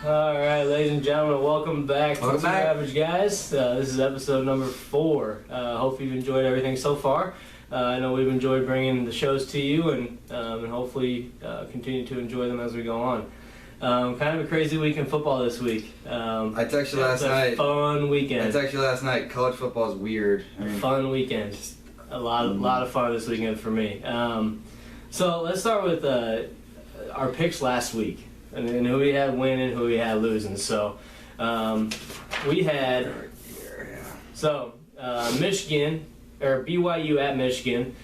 All right, ladies and gentlemen, welcome back to Two Average Guys. This is episode number 4. Hope you've enjoyed everything so far. I know we've enjoyed bringing the shows to you, and hopefully continue to enjoy them as we go on. Kind of a crazy week in football this week. I texted you last night. Fun weekend. I texted you last night. College football is weird. Fun weekend. A lot of fun this weekend for me. So let's start with our picks last week. And who we had winning, who we had losing. So we had Michigan, or BYU at Michigan.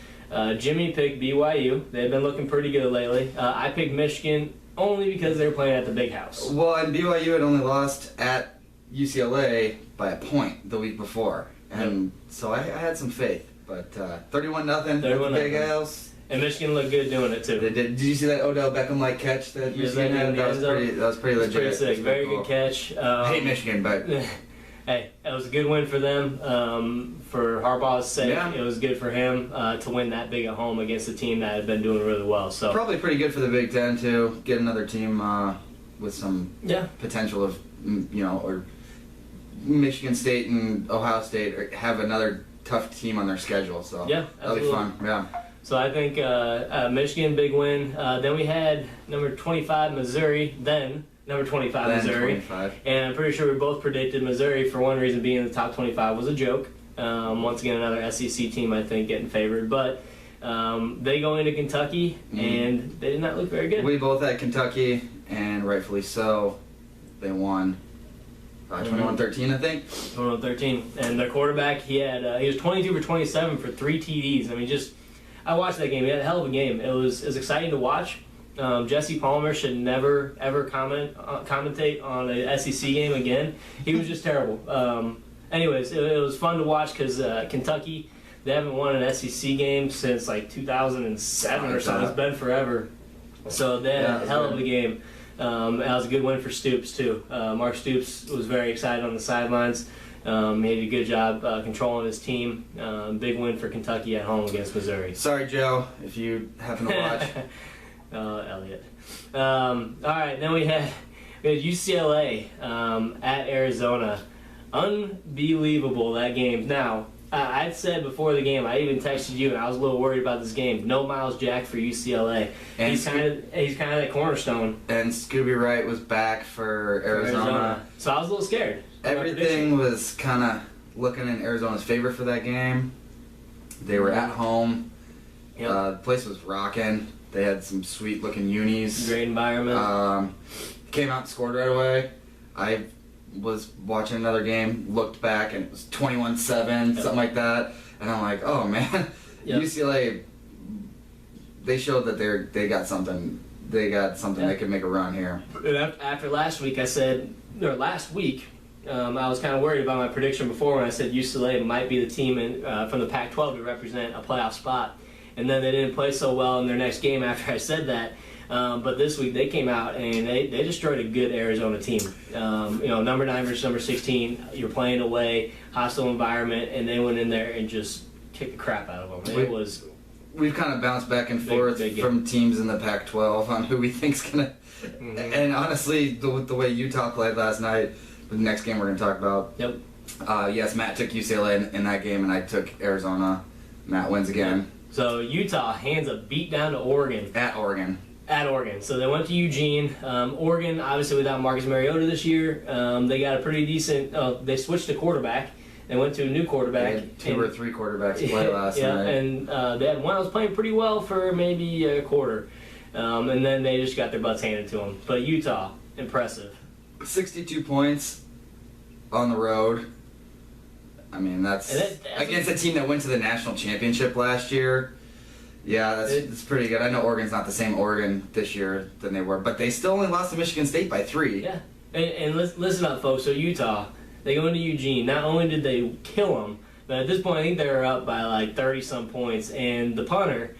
Jimmy picked BYU. They've been looking pretty good lately. I picked Michigan only because they were playing at the Big House. Well, and BYU had only lost at UCLA by a point the week before. And so I had some faith. But 31-0 at the Big House. And Michigan looked good doing it too. They did. Did you see that Odell Beckham-like catch that Michigan had? That was pretty legit. Pretty sick. Very good catch. I hate Michigan, but hey, it was a good win for them. For Harbaugh's sake, it was good for him to win that big at home against a team that had been doing really well. So probably pretty good for the Big Ten too. Get another team with some potential of or Michigan State and Ohio State have another tough team on their schedule. So that'll be fun. Yeah. So I think Michigan, big win. Then we had number 25, Missouri. Then number 25, Missouri. 25. And I'm pretty sure we both predicted Missouri, for one reason being the top 25 was a joke. Once again, another SEC team, I think, getting favored. But they go into Kentucky, and they did not look very good. We both had Kentucky, and rightfully so. They won 21-13, I think. 21-13. And their quarterback, he was 22 for 27 for 3 TDs. I mean, I watched that game. He had a hell of a game. It was exciting to watch. Jesse Palmer should never, ever commentate on an SEC game again. He was just terrible. Anyways, it was fun to watch because Kentucky, they haven't won an SEC game since like 2007 or something. It's been forever. So they had a hell of a game. That was a good win for Stoops, too. Mark Stoops was very excited on the sidelines. He did a good job controlling his team. Big win for Kentucky at home against Missouri. Sorry, Joe, if you happen to watch. Elliot. All right, then we had UCLA at Arizona. Unbelievable, that game. Now, I'd said before the game, I even texted you, and I was a little worried about this game. No Miles Jack for UCLA. And he's kind of that cornerstone. And Scooby Wright was back for Arizona. So I was a little scared. Everything was kind of looking in Arizona's favor for that game. They were at home. Yep. The place was rocking. They had some sweet-looking unis. Great environment. Came out and scored right away. I was watching another game, looked back, and it was 21-7, something like that. And I'm like, oh, man. UCLA, they showed that they got something. They got something they could make a run here. After last week, last week, I was kind of worried about my prediction before when I said UCLA might be the team from the Pac-12 to represent a playoff spot. And then they didn't play so well in their next game after I said that. But this week they came out and they destroyed a good Arizona team. Number 9 versus number 16. You're playing away, hostile environment, and they went in there and just kicked the crap out of them. We've kind of bounced back and forth from teams in the Pac-12 on who we think's gonna. And honestly, the way Utah played last night, the next game we're gonna talk about. Yep. Yes, Matt took UCLA in that game, and I took Arizona. Matt wins again. Yep. So Utah hands a beat down to Oregon. At Oregon. So they went to Eugene. Oregon, obviously without Marcus Mariota this year, they got a pretty decent. They switched to quarterback. They went to a new quarterback. They had 2 or 3 quarterbacks play last night. And they had one that was playing pretty well for maybe a quarter. And then they just got their butts handed to them. But Utah, impressive. 62 points on the road. I mean, that's against a team that went to the national championship last year. Yeah, that's pretty good. I know Oregon's not the same Oregon this year than they were, but they still only lost to Michigan State by 3. Yeah, and listen up, folks. So Utah, they go into Eugene. Not only did they kill them, but at this point I think they were up by like 30-some points, and the punter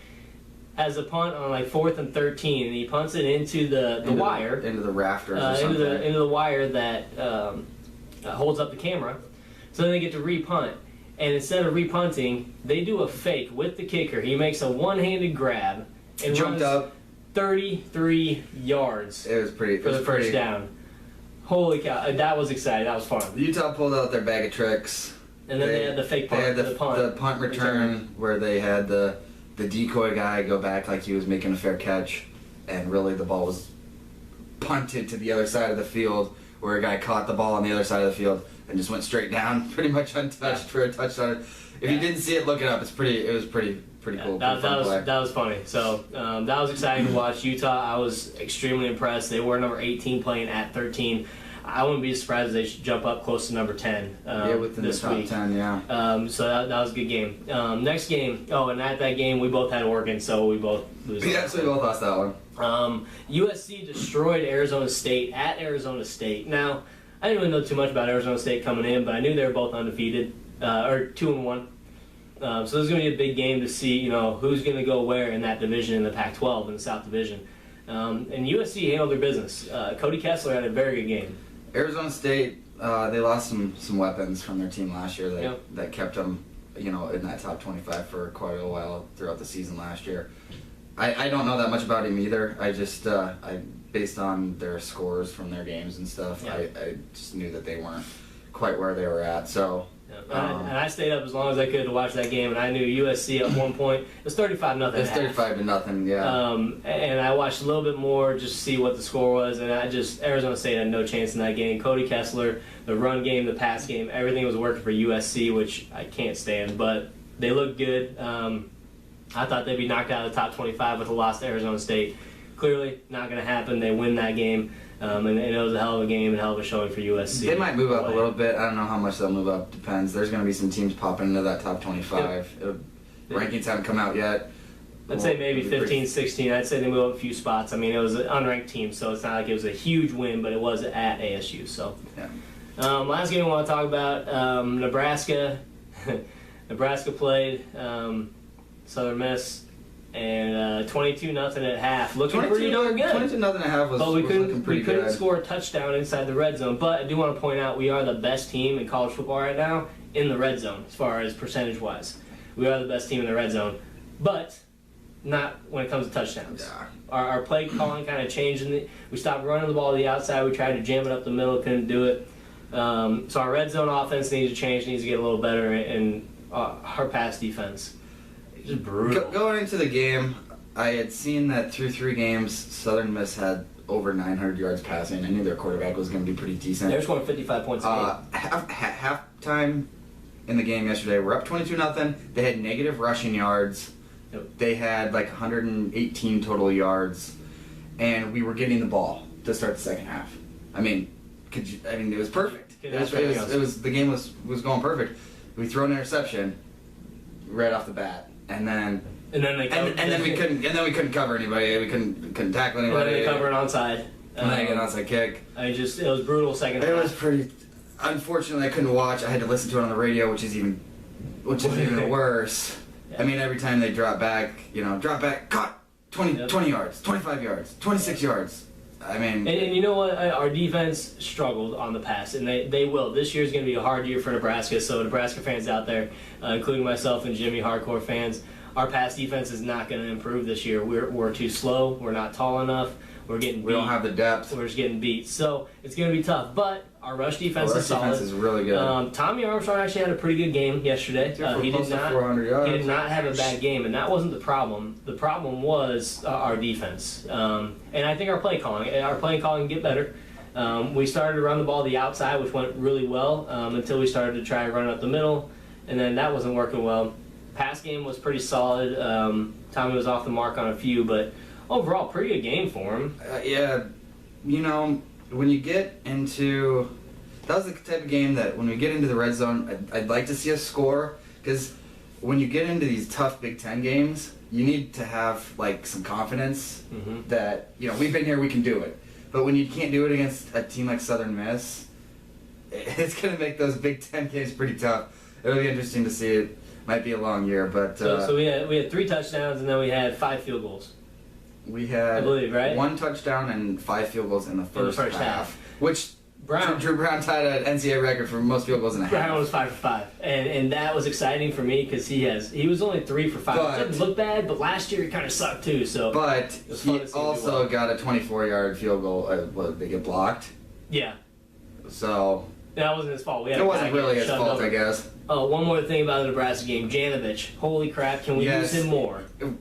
has a punt on like 4th and 13, and he punts it into the wire. Into the rafters or something. Into the wire that holds up the camera. So then they get to re-punt. And instead of re-punting, they do a fake with the kicker. He makes a one-handed grab and jumped runs up 33 yards. It was pretty for the first down. Holy cow, that was exciting. That was fun. Utah pulled out their bag of tricks. And then they had the fake punt. They had the punt return where they had the decoy guy go back like he was making a fair catch, and really the ball was punted to the other side of the field where a guy caught the ball on the other side of the field and just went straight down, pretty much untouched for a touchdown. If you didn't see it, look it up. It was pretty cool. That was funny. So that was exciting to watch. Utah, I was extremely impressed. They were number 18 playing at 13. I wouldn't be surprised if they should jump up close to number 10 within this the top week. 10, yeah. So that was a good game. Next game, and at that game, we both had Oregon, so we both lose. Yeah, so we both lost that one. USC destroyed Arizona State at Arizona State. Now, I didn't really know too much about Arizona State coming in, but I knew they were both undefeated, or 2-1. So this is going to be a big game to see, who's going to go where in that division in the Pac-12 in the South Division. And USC handled their business. Cody Kessler had a very good game. Arizona State, they lost some weapons from their team last year that kept them, in that top 25 for quite a while throughout the season last year. I don't know that much about him either. I just, based on their scores from their games and stuff, I just knew that they weren't quite where they were at. So. And I stayed up as long as I could to watch that game, and I knew USC at one point. It was 35-0. It's 35-0, yeah. And I watched a little bit more just to see what the score was, and Arizona State had no chance in that game. Cody Kessler, the run game, the pass game, everything was working for USC, which I can't stand, but they looked good. I thought they'd be knocked out of the top 25 with a loss to Arizona State. Clearly, not going to happen. They win that game. And it was a hell of a game and a hell of a showing for USC. They might move up a little bit. I don't know how much they'll move up. Depends. There's going to be some teams popping into that top 25. Rankings haven't come out yet. I'd say maybe 15, 16. I'd say they move up a few spots. I mean, it was an unranked team, so it's not like it was a huge win, but it was at ASU. So, last game I want to talk about, Nebraska. Nebraska played Southern Miss. And 22-0 at half, looking pretty darn good. 22-0 at half was looking pretty good. We couldn't score a touchdown inside the red zone, but I do want to point out we are the best team in college football right now in the red zone as far as percentage-wise. We are the best team in the red zone, but not when it comes to touchdowns. Yeah. Our play calling kind of changed. We stopped running the ball to the outside. We tried to jam it up the middle, couldn't do it. So our red zone offense needs to change, needs to get a little better, and our pass defense. Just brutal. Going into the game, I had seen that through 3 games, Southern Miss had over 900 yards passing. I knew their quarterback was going to be pretty decent. They were scoring 55 points a game. Halftime in the game yesterday, we're up 22-0. They had negative rushing yards. Yep. They had like 118 total yards, and we were getting the ball to start the second half. I mean, it was perfect. The game was going perfect. We throw an interception right off the bat. And then we couldn't cover anybody. We couldn't tackle anybody. And then they cover an onside. And then I get an onside kick. It was brutal second half. It was pretty. Unfortunately, I couldn't watch. I had to listen to it on the radio, which is even worse. Yeah. I mean, every time they drop back, caught 20 yards, 25 yards, 26 yards. I mean, and you know what? Our defense struggled on the pass, and they will. This year's going to be a hard year for Nebraska. So Nebraska fans out there, including myself and Jimmy, hardcore fans, our pass defense is not going to improve this year. We're too slow. We're not tall enough. We're getting beat. We don't have the depth. We're just getting beat. So it's going to be tough. But our rush defense is solid. Our rush defense is really good. Tommy Armstrong actually had a pretty good game yesterday. He did not 400 yards. He did not have a bad game, and that wasn't the problem. The problem was our defense. And I think our play calling can get better. We started to run the ball to the outside, which went really well until we started to try and run it up the middle, and then that wasn't working well. Pass game was pretty solid. Tommy was off the mark on a few, but overall, pretty good game for him. When you get into... That was the type of game that when we get into the red zone, I'd like to see us score, because when you get into these tough Big Ten games, you need to have some confidence that, we've been here, we can do it. But when you can't do it against a team like Southern Miss, it's going to make those Big Ten games pretty tough. It'll be interesting to see. It might be a long year, but... So we had 3 touchdowns, and then we had 5 field goals. We had, I believe, right? 1 touchdown and 5 field goals in the first half. Which Brown. Drew Brown tied an NCAA record for most field goals in a half. Brown was 5 for 5, and that was exciting for me because he was only 3 for 5. It didn't look bad, but last year he kind of sucked too. So, but he also got a 24-yard field goal. They get blocked. Yeah. So that wasn't his fault. We had it a wasn't guy really get his shoved fault, over. I guess. Oh, one more thing about the Nebraska game, Janovich. Holy crap! Can we use him more? Can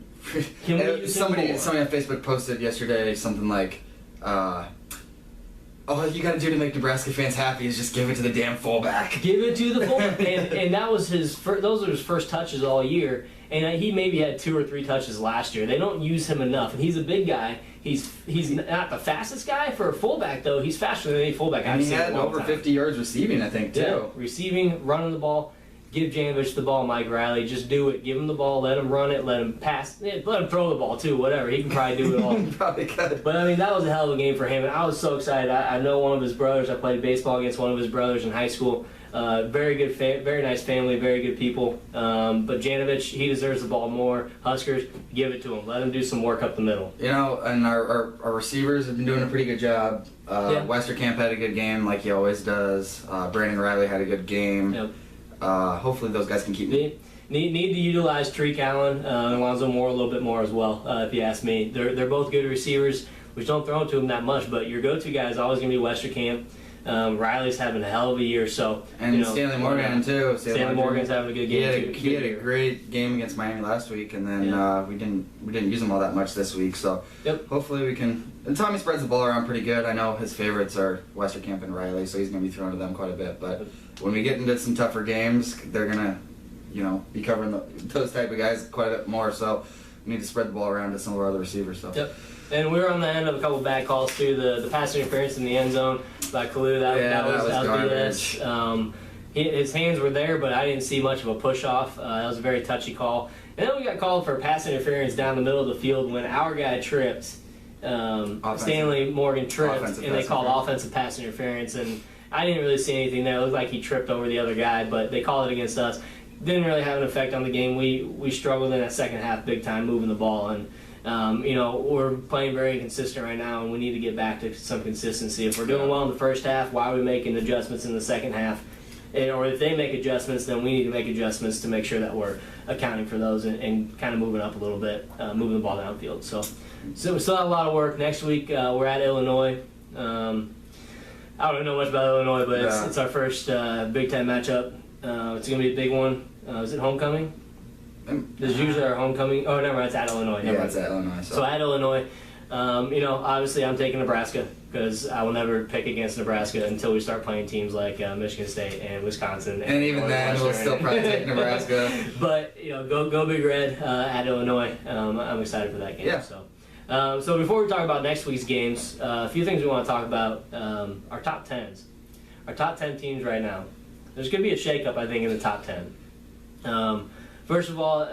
we use somebody him more? on Facebook posted yesterday something like, all you gotta do to make Nebraska fans happy is just give it to the damn fullback. Give it to the fullback, and that was those are his first touches all year, and he maybe had 2 or 3 touches last year. They don't use him enough, and he's a big guy. He's not the fastest guy for a fullback though. He's faster than any fullback And I've he seen in had a long over time. 50 yards receiving, I think, too. Yeah, receiving, running the ball. Give Janovich the ball, Mike Riley. Just do it. Give him the ball. Let him run it. Let him pass. Let him throw the ball too. Whatever. He can probably do it all. Probably could. But I mean, that was a hell of a game for him, and I was so excited. I know one of his brothers. I played baseball against one of his brothers in high school. Very good, very nice family, very good people. But Janovich, he deserves the ball more. Huskers, give it to him. Let him do some work up the middle. You know, and our receivers have been doing a pretty good job. Yeah. Westerkamp had a good game, like he always does. Brandon Riley had a good game. Yep. Hopefully those guys can keep. Need to utilize Tariq Allen and Alonzo Moore a little bit more as well, if you ask me. They're both good receivers. We don't throw it to them that much, but your go-to guy is always going to be Westerkamp. Riley's having a hell of a year, so And you know, Stanley Morgan too. Stanley Morgan's having a good game too. He had a great game against Miami last week, and then we didn't use him all that much this week. So hopefully we can. And Tommy spreads the ball around pretty good. I know his favorites are Westerkamp and Riley, so he's going to be throwing to them quite a bit. But when we get into some tougher games, they're going to, be covering those type of guys quite a bit more. So we need to spread the ball around to some of our other receivers. So. Yep. And we were on the end of a couple bad calls too. The pass interference in the end zone by Kalu, that was garbage. BS. His hands were there, but I didn't see much of a push off. That was a very touchy call. And then we got called for pass interference down the middle of the field when our guy tripped. Stanley Morgan tripped, and they called offensive pass interference. And I didn't really see anything there. It looked like he tripped over the other guy, but they called it against us. Didn't really have an effect on the game. We struggled in that second half big time moving the ball, and we're playing very inconsistent right now, and we need to get back to some consistency. If we're doing well in the first half, why are we making adjustments in the second half? Or if they make adjustments, then we need to make adjustments to make sure that we're accounting for those and kind of moving up a little bit, moving the ball downfield. So we still have a lot of work. Next week, we're at Illinois. I don't know much about Illinois, but it's our first Big Ten matchup. It's going to be a big one. Is it homecoming? There's usually our homecoming. Oh, never mind. It's at Illinois. It's at Illinois. So at Illinois, obviously I'm taking Nebraska because I will never pick against Nebraska until we start playing teams like Michigan State and Wisconsin. And even then, we'll still probably take Nebraska. But go Big Red at Illinois. I'm excited for that game. Yeah. So before we talk about next week's games, a few things we want to talk about. Our top 10s. Our top 10 teams right now. There's going to be a shakeup, I think, in the top 10. First of all,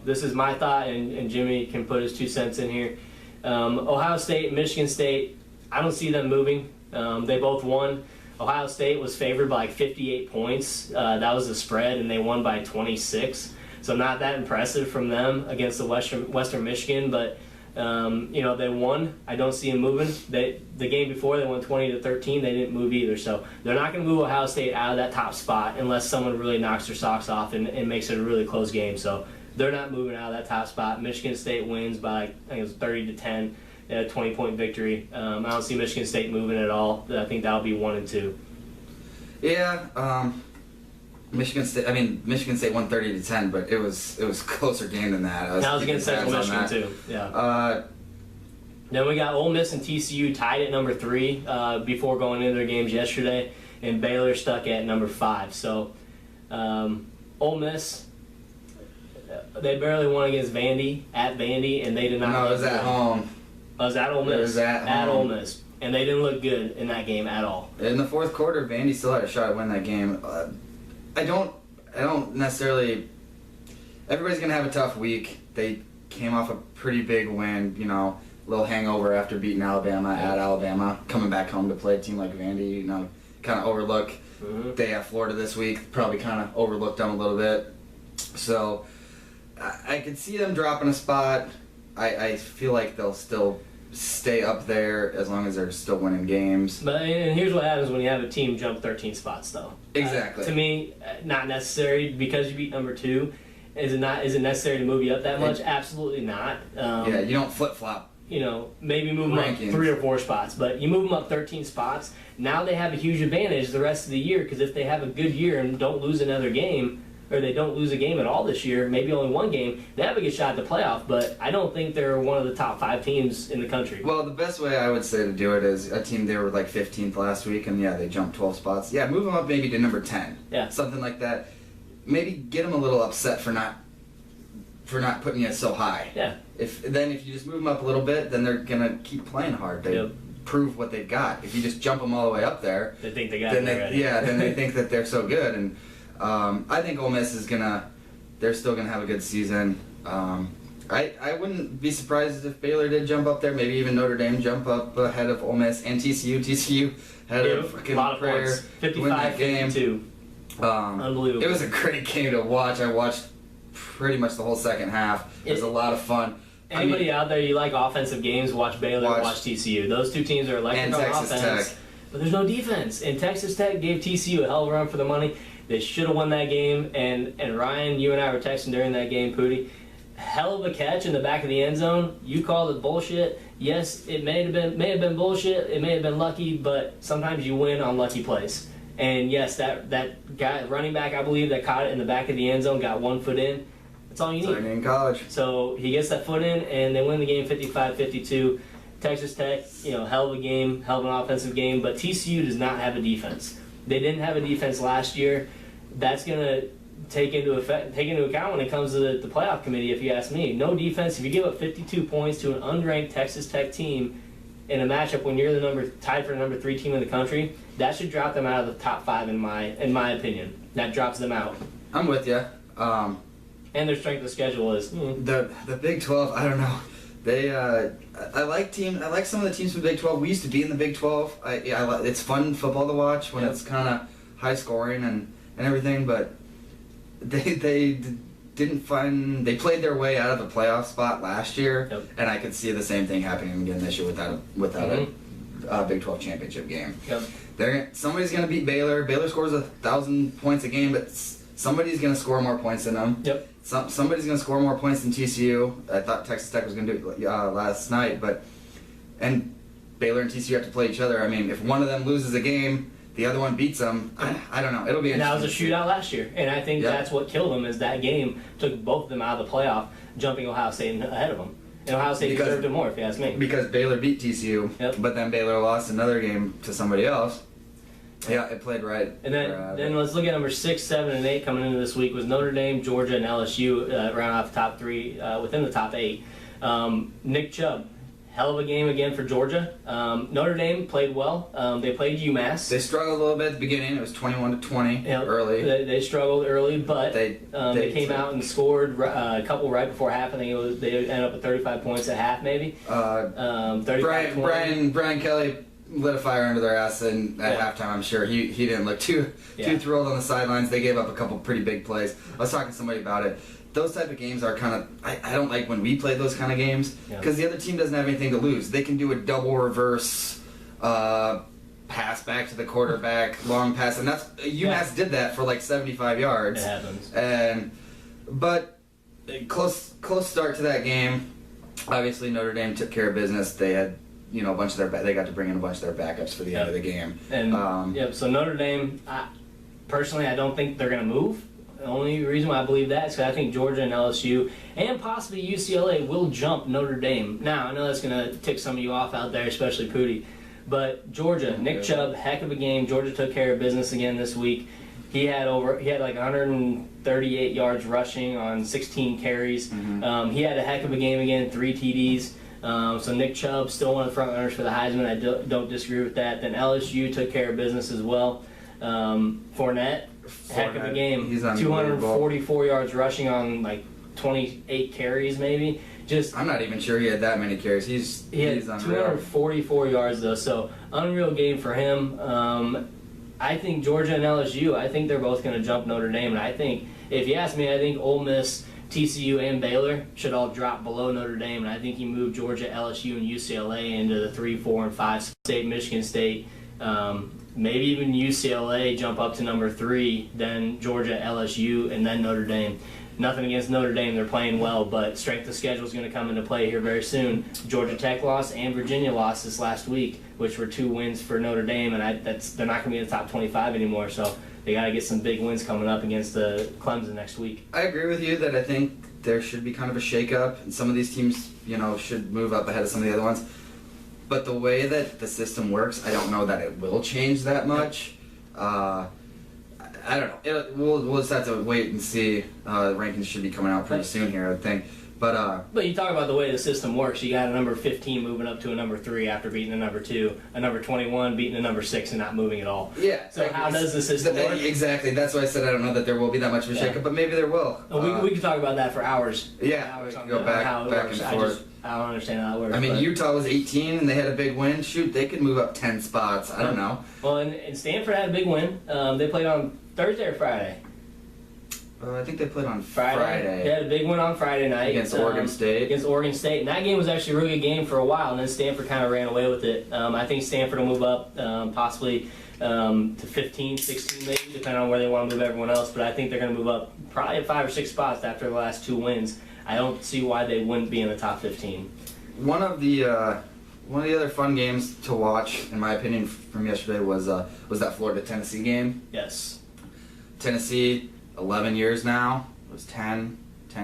this is my thought, and Jimmy can put his 2 cents in here. Ohio State, Michigan State, I don't see them moving. They both won. Ohio State was favored by like 58 points. That was the spread, and they won by 26. So not that impressive from them against the Western Michigan, but they won. I don't see them moving. The game before they won 20-13. They didn't move either. So they're not going to move Ohio State out of that top spot unless someone really knocks their socks off and makes it a really close game. So they're not moving out of that top spot. Michigan State wins by, I think it was 30-10, a 20-point victory. I don't see Michigan State moving at all. I think that'll be 1 and 2. Yeah. Michigan State won 30-10, but it was a closer game than that. That was against Central Michigan too. Yeah. Then we got Ole Miss and TCU tied at number 3 before going into their games yesterday, and Baylor stuck at number 5. So Ole Miss, they barely won against Vandy at Vandy, and they did not. No, it was at home. Oh, it was at Ole Miss. It was at Ole Miss, and they didn't look good in that game at all. In the fourth quarter, Vandy still had a shot at winning that game. I don't necessarily. Everybody's gonna have a tough week. They came off a pretty big win, little hangover after beating Alabama at Alabama, coming back home to play a team like Vandy. Kind of overlook. Mm-hmm. They have Florida this week. Probably kind of overlooked them a little bit. So I could see them dropping a spot. I feel like they'll still stay up there as long as they're still winning games. But and here's what happens when you have a team jump 13 spots, though. Exactly. To me, not necessary because you beat number 2. Is it necessary to move you up that much? Absolutely not. You don't flip flop. maybe move them up Rankings. 3 or 4 spots, but you move them up 13 spots. Now they have a huge advantage the rest of the year, because if they have a good year and don't lose another game, or they don't lose a game at all this year, maybe only one game, they have a good shot at the playoff. But I don't think they're one of the top 5 teams in the country. Well, the best way I would say to do it is a team, they were like 15th last week, and yeah, they jumped 12 spots. Yeah, move them up maybe to number 10. Yeah. Something like that. Maybe get them a little upset for not putting you so high. Yeah. If you just move them up a little bit, then they're gonna keep playing hard. They Yep. prove what they've got. If you just jump them all the way up there, They think they got then it already. then they think that they're so good. And I think Ole Miss they're still gonna have a good season. I wouldn't be surprised if Baylor did jump up there. Maybe even Notre Dame jump up ahead of Ole Miss and TCU. TCU had a fucking a lot of prayer points. to win that game. 55-52. Unbelievable. It was a great game to watch. I watched pretty much the whole second half. It was a lot of fun. Anybody out there, you like offensive games, watch Baylor, watch TCU. Those 2 teams are electric And on Texas offense. Tech. But there's no defense. And Texas Tech gave TCU a hell of a run for the money. They should have won that game. And Ryan, you and I were texting during that game, Pooty. Hell of a catch in the back of the end zone. You called it bullshit. Yes, it may have been bullshit. It may have been lucky, but sometimes you win on lucky plays. And yes, that guy, running back, I believe, that caught it in the back of the end zone, got 1 foot in. That's all you need. In college. So he gets that foot in, and they win the game 55-52. Texas Tech, hell of a game, hell of an offensive game, but TCU does not have a defense. They didn't have a defense last year. That's going to take into account when it comes to the playoff committee, if you ask me. No defense. If you give up 52 points to an unranked Texas Tech team in a matchup when you're tied for the number 3 team in the country, that should drop them out of the top 5 in my opinion. That drops them out. I'm with you. And their strength of schedule is The Big 12. I don't know. They I like some of the teams from the Big 12. We used to be in the Big 12. It's fun football to watch when it's kind of high scoring and everything. But they they played their way out of a playoff spot last year, and I could see the same thing happening again this year without a Big 12 championship game. Yep. Somebody's gonna beat Baylor. Baylor scores 1,000 points a game, but somebody's gonna score more points than them. Yep. Somebody's going to score more points than TCU. I thought Texas Tech was going to do it last night, and Baylor and TCU have to play each other. I mean, if one of them loses a game, the other one beats them. I don't know. It'll be interesting. And that was a shootout last year, and I think that's what killed them. Is that game took both of them out of the playoff, jumping Ohio State ahead of them. And Ohio State deserved it more, if you ask me. Because Baylor beat TCU, but then Baylor lost another game to somebody else. Yeah, it played right. And then let's look at number 6, 7, and 8 coming into this week was Notre Dame, Georgia, and LSU round off the top 3 within the top 8. Nick Chubb, hell of a game again for Georgia. Notre Dame played well. They played UMass. They struggled a little bit at the beginning. It was 21-20 early. They struggled early, but they came out and scored a couple right before half. I think they ended up with 35 points at half, maybe. 35-20. Brian Kelly lit a fire under their ass at halftime. I'm sure he didn't look too thrilled on the sidelines. They gave up a couple pretty big plays. I was talking to somebody about it. Those type of games are kind of I don't like when we play those kind of games because the other team doesn't have anything to lose. They can do a double reverse pass back to the quarterback, long pass, and that's UMass did that for like 75 yards. It happens. But close start to that game. Obviously Notre Dame took care of business. They had a bunch of they got to bring in a bunch of their backups for the end of the game. And so Notre Dame, personally, I don't think they're going to move. The only reason why I believe that is because I think Georgia and LSU and possibly UCLA will jump Notre Dame. Now, I know that's going to tick some of you off out there, especially Pooty. But Georgia, Nick Chubb, heck of a game. Georgia took care of business again this week. He had like 138 yards rushing on 16 carries. Mm-hmm. He had a heck of a game again, 3 TDs. So Nick Chubb, still one of the front runners for the Heisman. I don't disagree with that. Then LSU took care of business as well. Fournette, heck of a game. He's 244 yards rushing on like 28 carries maybe. I'm not even sure he had that many carries. He's had unreal. 244 yards though, so unreal game for him. I think Georgia and LSU, I think they're both going to jump Notre Dame. And I think, if you ask me, I think Ole Miss, TCU, and Baylor should all drop below Notre Dame. And I think you move Georgia, LSU, and UCLA into the 3, 4, and 5 state, Michigan State. Maybe even UCLA jump up to number 3, then Georgia, LSU, and then Notre Dame. Nothing against Notre Dame, they're playing well, but strength of schedule is going to come into play here very soon. Georgia Tech lost and Virginia lost this last week, which were 2 wins for Notre Dame, and they're not going to be in the top 25 anymore. So they got to get some big wins coming up against Clemson next week. I agree with you that I think there should be kind of a shake-up, and some of these teams, should move up ahead of some of the other ones. But the way that the system works, I don't know that it will change that much. I don't know. We'll just have to wait and see. The rankings should be coming out pretty soon here, I think. But you talk about the way the system works. You got a number 15 moving up to a number 3 after beating a number 2, a number 21 beating a number 6 and not moving at all. Yeah. So how does the system work? Exactly. That's why I said I don't know that there will be that much of a shakeup, but maybe there will. We could talk about that for hours. Yeah. Hours We on can go back how it and works. forth. I don't understand how it works. I mean, Utah was 18 and they had a big win. Shoot, they could move up 10 spots. I don't know. Well, and Stanford had a big win. They played on Thursday or Friday. I think they played on Friday. Friday. They had a big win on Friday night Against Oregon State. Against Oregon State, and that game was actually a really good game for a while. And then Stanford kind of ran away with it. I think Stanford will move up possibly to 15, 16 maybe, depending on where they want to move everyone else. But I think they're going to move up probably 5 or 6 spots after the last 2 wins. I don't see why they wouldn't be in the top 15. One of the other fun games to watch, in my opinion, from yesterday was that Florida-Tennessee game. Yes. Tennessee, 11 years now. It was 10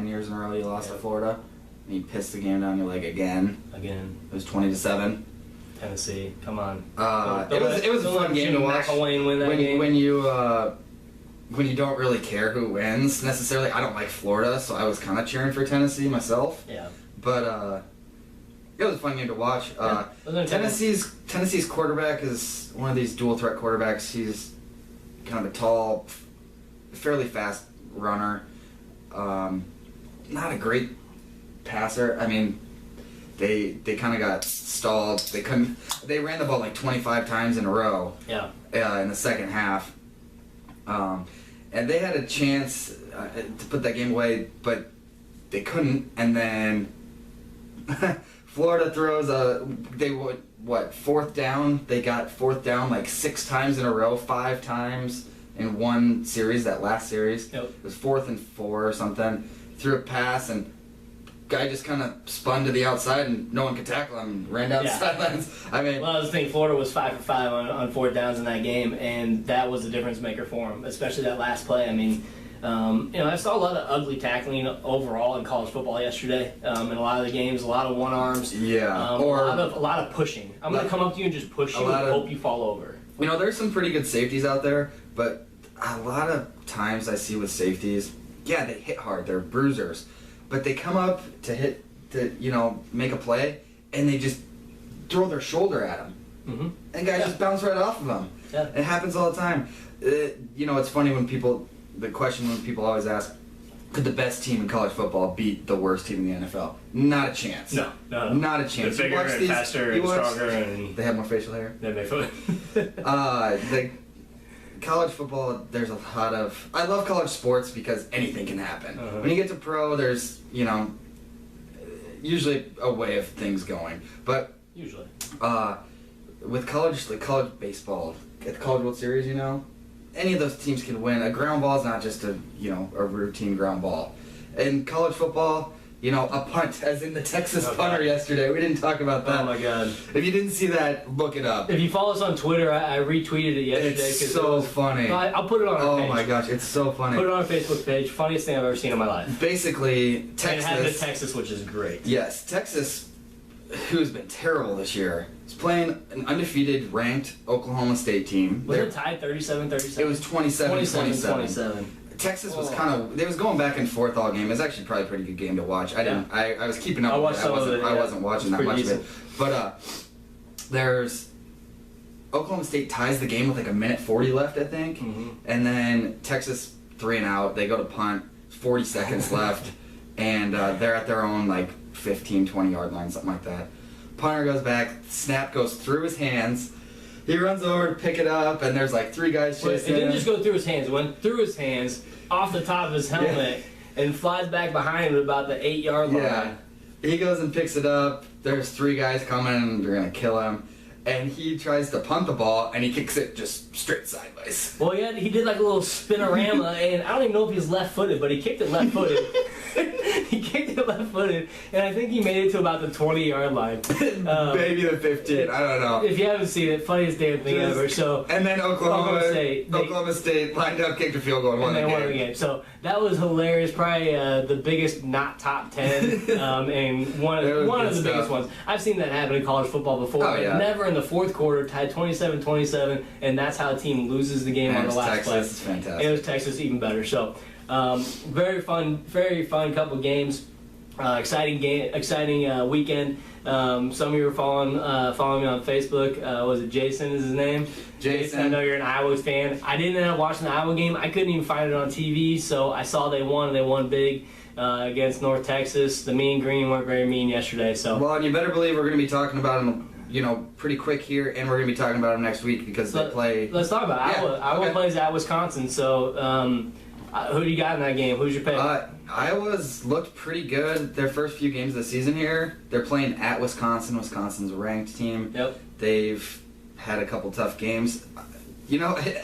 years in a row you lost to Florida. And you pissed the game down your leg again. It was 20-7. Tennessee, come on. It was a fun game to watch. McElwain win that game. When you don't really care who wins necessarily. I don't like Florida, so I was kind of cheering for Tennessee myself. Yeah. But it was a fun game to watch. Tennessee's quarterback is one of these dual threat quarterbacks. He's kind of a tall, fairly fast runner. Not a great passer. I mean, they kind of got stalled. They ran the ball like 25 times in a row. Yeah. In the second half. And they had a chance to put that game away, but they couldn't. And then Florida throws fourth down? They got fourth down like 6 times in a row, 5 times in one series, that last series. Yep. It was 4th and 4 or something. Threw a pass and guy just kind of spun to the outside and no one could tackle him and ran down the sidelines. I mean, well, I was thinking Florida was 5 for 5 on 4th downs in that game, and that was the difference maker for them, especially that last play. I mean, I saw a lot of ugly tackling overall in college football yesterday. In a lot of the games, a lot of one arms. Yeah. A lot of pushing. I'm going to come up to you and just push you and hope you fall over. There's some pretty good safeties out there, but a lot of times I see with safeties, yeah, they hit hard. They're bruisers. But they come up to make a play, and they just throw their shoulder at them. Mm-hmm. And guys just bounce right off of them. Yeah. It happens all the time. It's funny the question when people always ask, could the best team in college football beat the worst team in the NFL? Not a chance. No. Not a chance. They're bigger and faster and stronger. And they have more facial hair. The college football, there's a lot of... I love college sports because anything can happen. Uh-huh. When you get to pro, there's, usually a way of things going. But... Usually. With college baseball, at the College World Series, any of those teams can win. A ground ball is not just a routine ground ball. In college football... a punt, as in the Texas punter yesterday. We didn't talk about that. Oh my God! If you didn't see that, look it up. If you follow us on Twitter, I retweeted it yesterday. It's so funny. I'll put it on our page. Oh my gosh, it's so funny. Put it on our Facebook page. Funniest thing I've ever seen in my life. Basically, Texas. And it had the Texas, which is great. Yes, Texas, who's been terrible this year, is playing an undefeated, ranked Oklahoma State team. Was it tied 37-37? It was 27-27. 27-27. Texas was they was going back and forth all game. It was actually probably a pretty good game to watch. I was keeping up with it. I wasn't watching that much of it. But there's Oklahoma State ties the game with like a minute 40 left, I think. Mm-hmm. And then Texas 3 and out. They go to punt, 40 seconds left, and they're at their own like 15, 20 yard line, something like that. Punter goes back, snap goes through his hands. He runs over to pick it up, and there's like 3 guys chasing him. It didn't just go through his hands. It went through his hands, off the top of his helmet, and flies back behind him at about the 8-yard line. Yeah. He goes and picks it up. There's 3 guys coming, and they're going to kill him. and he tries to punt the ball, and he kicks it just straight sideways. Well, yeah, he did like a little spinorama, and I don't even know if he's left-footed, but he kicked it left-footed. He kicked it left-footed, and I think he made it to about the 20-yard line. Maybe the 15. I don't know. If you haven't seen it, funniest damn thing ever. So. And then Oklahoma State lined up, kicked a field goal, and won the game. So that was hilarious. Probably the biggest not top 10, and one of the biggest ones. I've seen that happen in college football before, but never in the fourth quarter, tied 27-27, and that's how a team loses the game on the last play. Texas, fantastic. It was Texas, even better. So very fun couple games. Exciting weekend. Some of you were following me on Facebook. Was it Jason is his name? Jason. I know you're an Iowa fan. I didn't end up watching the Iowa game. I couldn't even find it on TV, so I saw they won. They won big against North Texas. The Mean Green weren't very mean yesterday. So. Well, and you better believe we're going to be talking about them, pretty quick here, and we're going to be talking about them next week because they play. Let's talk about Iowa. Iowa plays at Wisconsin. So who do you got in that game? Who's your pick? Iowa's looked pretty good their first few games of the season here. They're playing at Wisconsin. Wisconsin's a ranked team. Yep. They've had a couple tough games. I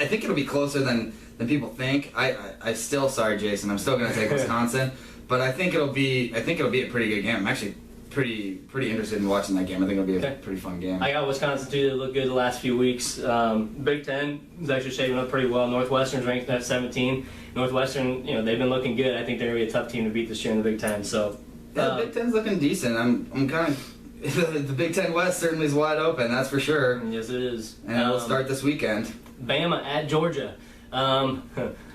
think it'll be closer than people think. I still, sorry Jason, I'm still going to take Wisconsin, but I think it'll be a pretty good game. I'm actually pretty interested in watching that game. I think it'll be a pretty fun game. I got Wisconsin too. They look good the last few weeks. Big Ten is actually shaping up pretty well. Northwestern's ranked at 17. Northwestern, they've been looking good. I think they're going to be a tough team to beat this year in the Big Ten. So the Big Ten's looking decent. I'm kind of the Big Ten West certainly is wide open. That's for sure. Yes, it is. And it'll start this weekend. Bama at Georgia.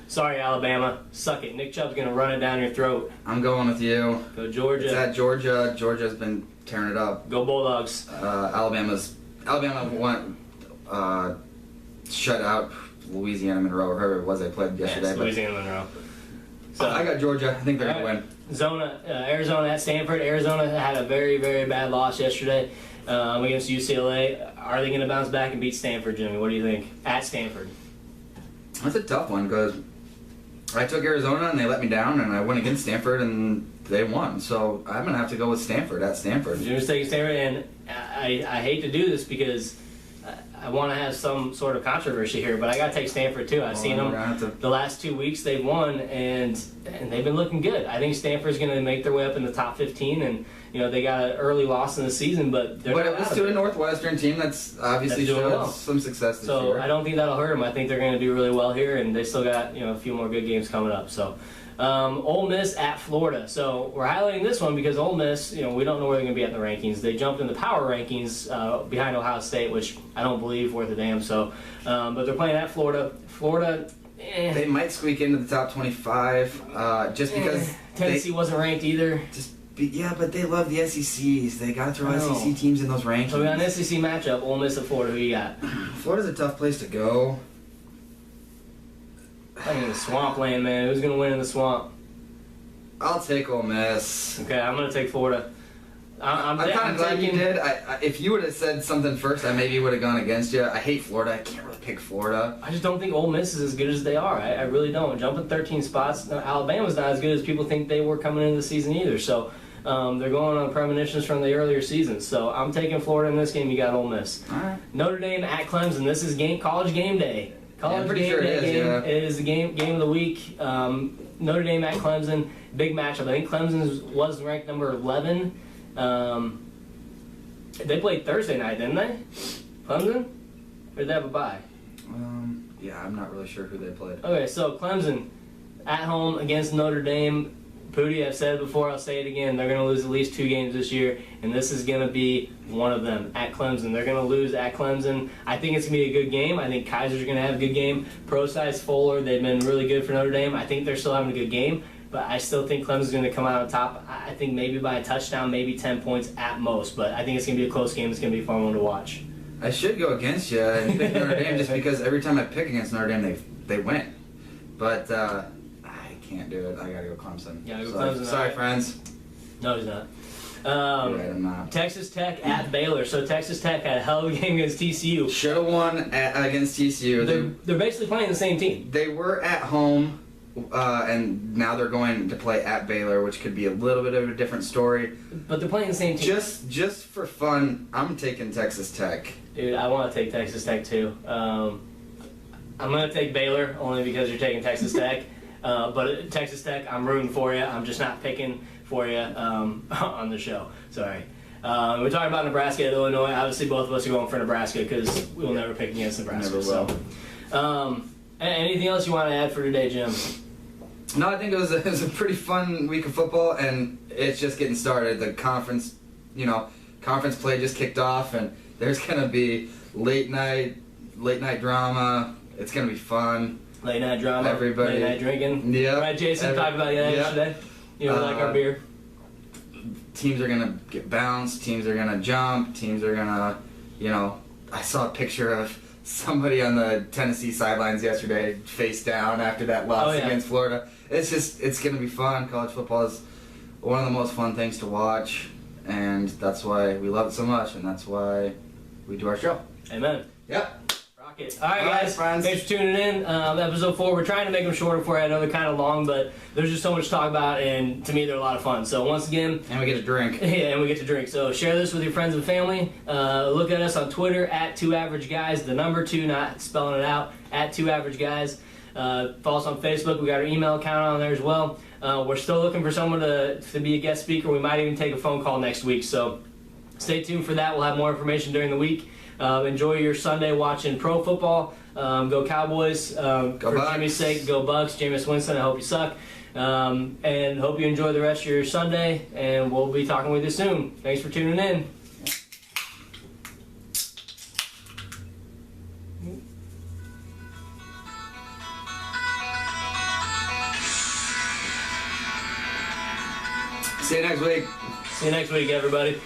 Sorry, Alabama. Suck it. Nick Chubb's going to run it down your throat. I'm going with you. Go Georgia. It's at Georgia. Georgia's been tearing it up. Go Bulldogs. Alabama won shut out Louisiana Monroe, or whoever it was they played yesterday. Yes, Louisiana Monroe. So I got Georgia. I think they're going to win. Arizona at Stanford. Arizona had a very, very bad loss yesterday against UCLA. Are they going to bounce back and beat Stanford, Jimmy? What do you think? At Stanford. That's a tough one because I took Arizona and they let me down, and I went against Stanford and they won. So I'm going to have to go with Stanford at Stanford. Jimmy's taking Stanford, and I hate to do this because I want to have some sort of controversy here, but I got to take Stanford too. I've seen them the last 2 weeks. They've won, and they've been looking good. I think Stanford's going to make their way up in the top 15, and they got an early loss in the season, but they're it was to a Northwestern team that's obviously showed some success this year. So I don't think that'll hurt them. I think they're going to do really well here, and they still got a few more good games coming up. So. Ole Miss at Florida. So we're highlighting this one because Ole Miss, we don't know where they're going to be at in the rankings. They jumped in the power rankings behind Ohio State, which I don't believe worth a damn. So, but they're playing at Florida. Florida, they might squeak into the top 25 just because Tennessee wasn't ranked either. But they love the SECs. They got to throw SEC teams in those rankings. So we got an SEC matchup. Ole Miss at Florida. Who you got? Florida's a tough place to go. I mean, the swampland, man. Who's going to win in the swamp? I'll take Ole Miss. Okay, I'm going to take Florida. I'm kind of glad you did. If you would have said something first, I maybe would have gone against you. I hate Florida. I can't really pick Florida. I just don't think Ole Miss is as good as they are. I really don't. Jumping 13 spots. Alabama's not as good as people think they were coming into the season either. So they're going on premonitions from the earlier seasons. So I'm taking Florida in this game. You got Ole Miss. All right. Notre Dame at Clemson. This is college game day. I'm pretty sure it is. Yeah. It is the game of the week. Notre Dame at Clemson, big matchup. I think Clemson was ranked number 11. They played Thursday night, didn't they? Clemson, or did they have a bye? Yeah, I'm not really sure who they played. Okay, so Clemson at home against Notre Dame. Pooty, I've said it before, I'll say it again. They're going to lose at least 2 games this year, and this is going to be one of them at Clemson. They're going to lose at Clemson. I think it's going to be a good game. I think Kaiser's going to have a good game. Pro-size Fuller, they've been really good for Notre Dame. I think they're still having a good game, but I still think Clemson's going to come out on top. I think maybe by a touchdown, maybe 10 points at most, but I think it's going to be a close game. It's going to be a fun one to watch. I should go against you and pick Notre Dame just because every time I pick against Notre Dame, they win. But can't do it. I gotta go Clemson. Yeah, go Clemson. Sorry, friends. No, he's not. Right, I'm not. Texas Tech at Baylor. So Texas Tech had a hell of a game against TCU. Should have won against TCU. They're basically playing the same team. They were at home. and now they're going to play at Baylor, which could be a little bit of a different story. But they're playing the same team. Just for fun, I'm taking Texas Tech. Dude, I want to take Texas Tech too. I'm going to take Baylor only because you're taking Texas Tech. But Texas Tech, I'm rooting for you. I'm just not picking for you on the show. Sorry. We're talking about Nebraska and Illinois. Obviously, both of us are going for Nebraska because we will never pick against Nebraska. Never will. So, anything else you want to add for today, Jim? No, I think it was a pretty fun week of football, and it's just getting started. The conference play just kicked off, and there's gonna be late night drama. It's gonna be fun. Late night drama. Everybody. Late night drinking. Yeah. Right, Jason talked about that yesterday. You know, like our beer. Teams are gonna get bounced. Teams are gonna jump. Teams are gonna, I saw a picture of somebody on the Tennessee sidelines yesterday, face down after that loss against Florida. It's going to be fun. College football is one of the most fun things to watch, and that's why we love it so much, and that's why we do our show. Amen. Yep. Rock it. All right, guys. Friends. Thanks for tuning in. Episode 4. We're trying to make them shorter for you. I know they're kind of long, but there's just so much to talk about, and to me, they're a lot of fun. So once again... And we get to drink. Yeah, and we get to drink. So share this with your friends and family. Look at us on Twitter, @2averageguys, the number 2, not spelling it out, @2averageguys. Follow us on Facebook. We got our email account on there as well. We're still looking for someone to be a guest speaker. We might even take a phone call next week. So stay tuned for that. We'll have more information during the week. Enjoy your Sunday watching pro football. Go Cowboys. Go for Bucks. Jimmy's sake, go Bucks. Jameis Winston, I hope you suck. And hope you enjoy the rest of your Sunday. And we'll be talking with you soon. Thanks for tuning in. See you next week. See you next week, everybody.